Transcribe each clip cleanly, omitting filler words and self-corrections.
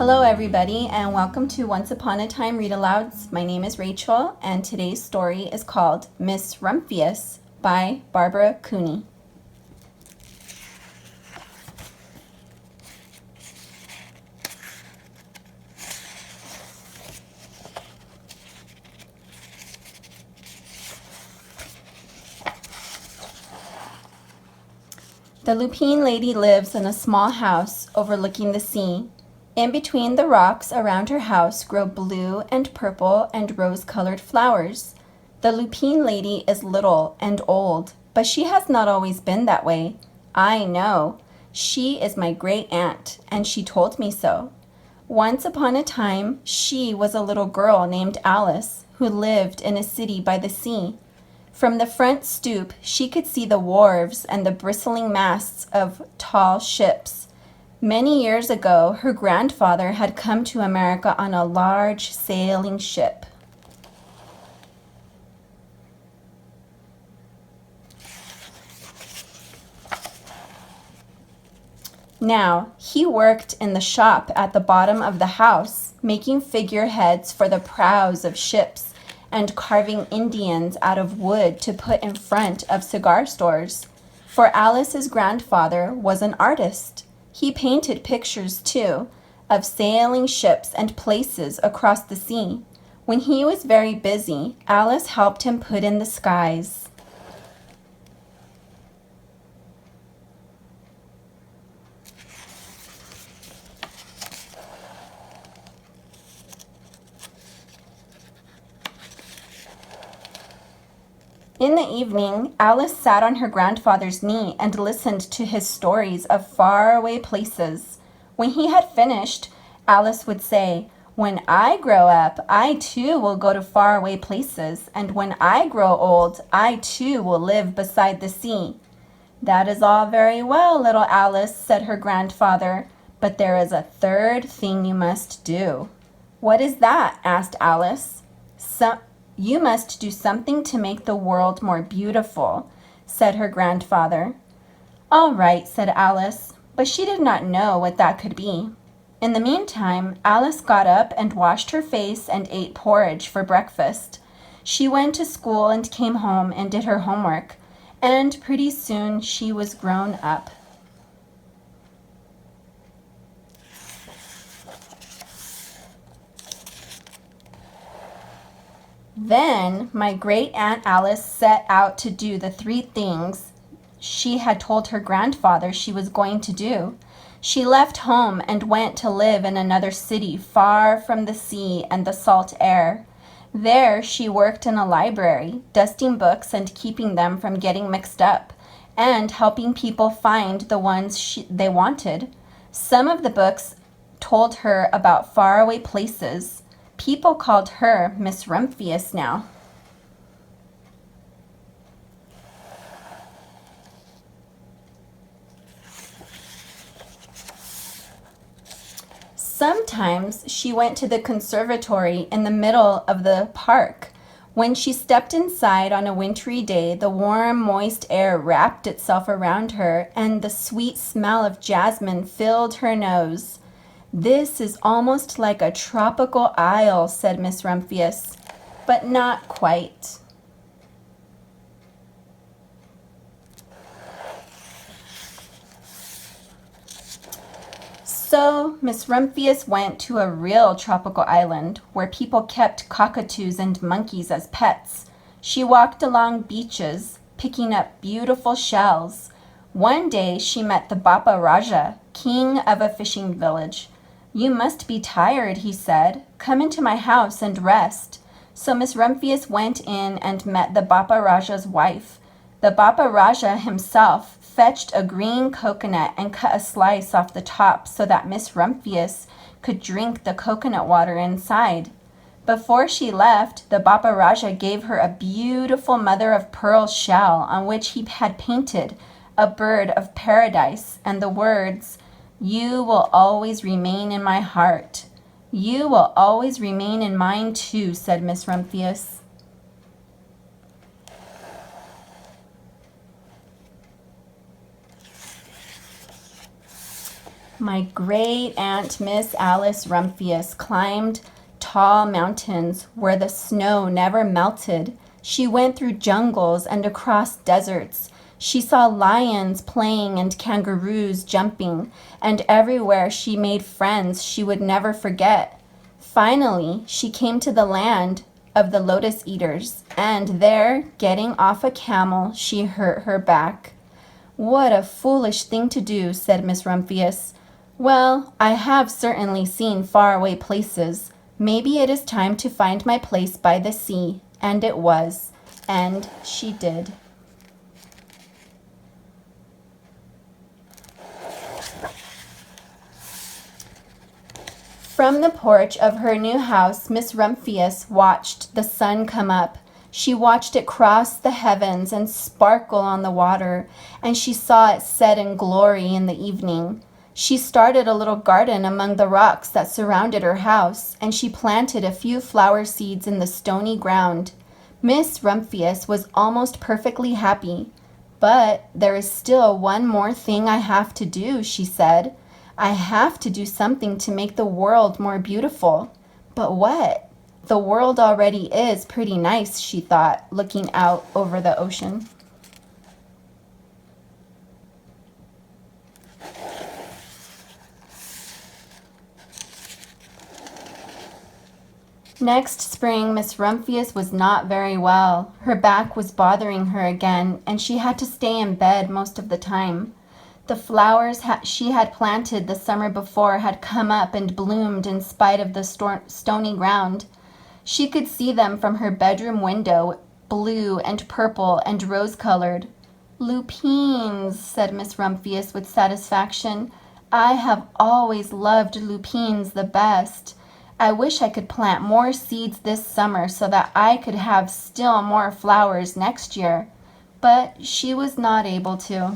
Hello everybody and welcome to Once Upon a Time Read Alouds. My name is Rachel and today's story is called Miss Rumphius by Barbara Cooney. The Lupine lady lives in a small house overlooking the sea. In between the rocks around her house grow blue and purple and rose-colored flowers. The Lupine lady is little and old, but she has not always been that way. I know. She is my great aunt, and she told me so. Once upon a time, she was a little girl named Alice, who lived in a city by the sea. From the front stoop, she could see the wharves and the bristling masts of tall ships. Many years ago, her grandfather had come to America on a large sailing ship. Now, he worked in the shop at the bottom of the house, making figureheads for the prows of ships and carving Indians out of wood to put in front of cigar stores. For Alice's grandfather was an artist. He painted pictures, too, of sailing ships and places across the sea. When he was very busy, Alice helped him put in the skies. In the evening, Alice sat on her grandfather's knee and listened to his stories of faraway places. When he had finished, Alice would say, "When I grow up, I too will go to faraway places, and when I grow old, I too will live beside the sea." "That is all very well, little Alice," said her grandfather, "but there is a third thing you must do." "What is that?" asked Alice. "You must do something to make the world more beautiful," said her grandfather. "All right," said Alice, but she did not know what that could be. In the meantime, Alice got up and washed her face and ate porridge for breakfast. She went to school and came home and did her homework, and pretty soon she was grown up. Then my great Aunt Alice set out to do the 3 things she had told her grandfather she was going to do. She left home and went to live in another city far from the sea and the salt air. There she worked in a library, dusting books and keeping them from getting mixed up, and helping people find the ones they wanted. Some of the books told her about faraway places. People called her Miss Rumphius now. Sometimes she went to the conservatory in the middle of the park. When she stepped inside on a wintry day, the warm, moist air wrapped itself around her, and the sweet smell of jasmine filled her nose. "This is almost like a tropical isle," said Miss Rumphius, "but not quite." So Miss Rumphius went to a real tropical island where people kept cockatoos and monkeys as pets. She walked along beaches, picking up beautiful shells. One day she met the Bapa Raja, king of a fishing village. "You must be tired," he said. "Come into my house and rest." So Miss Rumphius went in and met the Bapa Raja's wife. The Bapa Raja himself fetched a green coconut and cut a slice off the top so that Miss Rumphius could drink the coconut water inside. Before she left, the Bapa Raja gave her a beautiful mother-of-pearl shell on which he had painted a bird of paradise and the words, "You will always remain in my heart." "You will always remain in mine too," said Miss Rumphius. My great aunt Miss Alice Rumphius climbed tall mountains where the snow never melted. She went through jungles and across deserts. She saw lions playing and kangaroos jumping, and everywhere she made friends she would never forget. Finally, she came to the land of the lotus eaters, and there, getting off a camel, she hurt her back. "What a foolish thing to do," said Miss Rumphius. "Well, I have certainly seen faraway places. Maybe it is time to find my place by the sea." And it was, and she did. From the porch of her new house, Miss Rumphius watched the sun come up. She watched it cross the heavens and sparkle on the water, and she saw it set in glory in the evening. She started a little garden among the rocks that surrounded her house, and she planted a few flower seeds in the stony ground. Miss Rumphius was almost perfectly happy. "But there is still one more thing I have to do," she said. "I have to do something to make the world more beautiful." "But what? The world already is pretty nice," she thought, looking out over the ocean. Next spring, Miss Rumphius was not very well. Her back was bothering her again, and she had to stay in bed most of the time. The flowers she had planted the summer before had come up and bloomed in spite of the stony ground. She could see them from her bedroom window, blue and purple and rose-colored. "Lupines," said Miss Rumphius with satisfaction. "I have always loved lupines the best. I wish I could plant more seeds this summer so that I could have still more flowers next year." But she was not able to.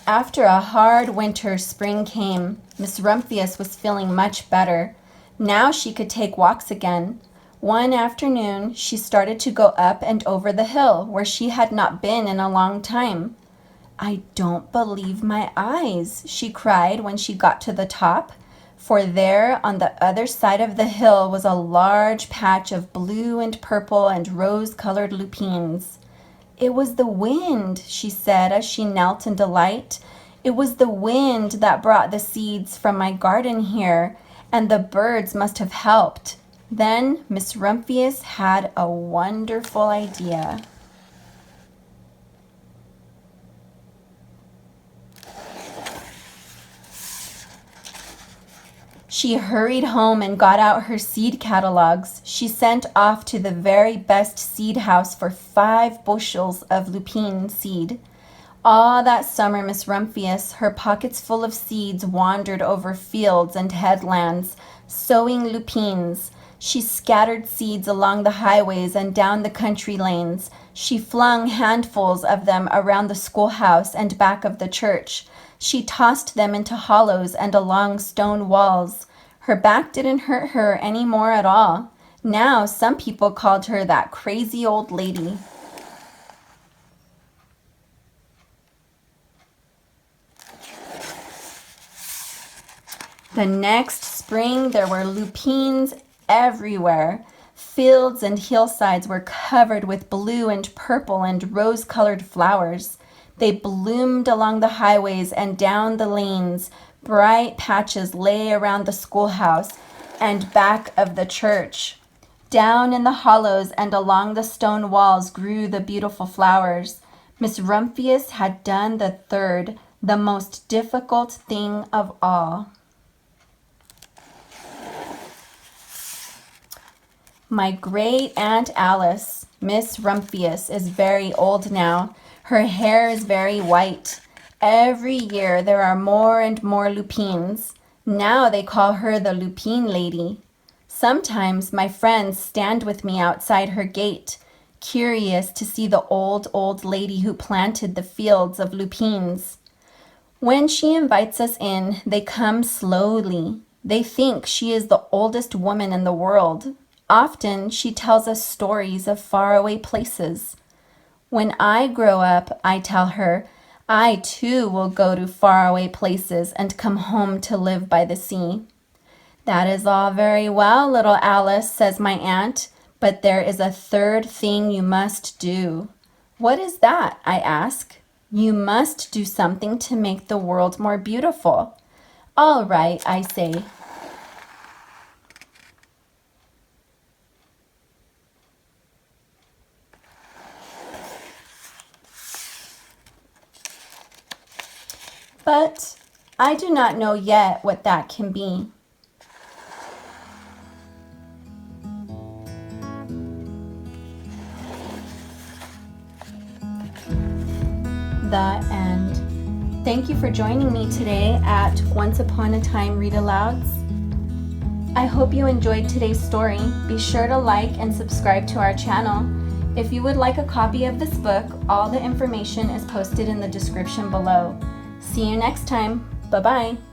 After a hard winter, spring came. Miss Rumphius was feeling much better. Now she could take walks again. One afternoon, she started to go up and over the hill where she had not been in a long time. "I don't believe my eyes," she cried when she got to the top, for there on the other side of the hill was a large patch of blue and purple and rose-colored lupines. "It was the wind," she said as she knelt in delight. "It was the wind that brought the seeds from my garden here, and the birds must have helped." Then Miss Rumphius had a wonderful idea. She hurried home and got out her seed catalogs. She sent off to the very best seed house for 5 bushels of lupine seed. All that summer, Miss Rumphius, her pockets full of seeds, wandered over fields and headlands, sowing lupines. She scattered seeds along the highways and down the country lanes. She flung handfuls of them around the schoolhouse and back of the church. She tossed them into hollows and along stone walls. Her back didn't hurt her any more at all. Now some people called her that crazy old lady. The next spring there were lupines everywhere. Fields and hillsides were covered with blue and purple and rose-colored flowers. They bloomed along the highways and down the lanes. Bright patches lay around the schoolhouse and back of the church. Down in the hollows and along the stone walls grew the beautiful flowers. Miss Rumphius had done the third, the most difficult thing of all. My great Aunt Alice, Miss Rumphius, is very old now. Her hair is very white. Every year there are more and more lupines. Now they call her the lupine lady. Sometimes my friends stand with me outside her gate, curious to see the old lady who planted the fields of lupines. When she invites us in, they come slowly. They think she is the oldest woman in the world. Often she tells us stories of faraway places. When I grow up, I tell her, I too will go to faraway places and come home to live by the sea. That is all very well, little Alice, says my aunt, but there is a third thing you must do. What is that? I ask. You must do something to make the world more beautiful. All right, I say. But I do not know yet what that can be. The end. Thank you for joining me today at Once Upon a Time Read Alouds. I hope you enjoyed today's story. Be sure to like and subscribe to our channel. If you would like a copy of this book, all the information is posted in the description below. See you next time. Bye-bye.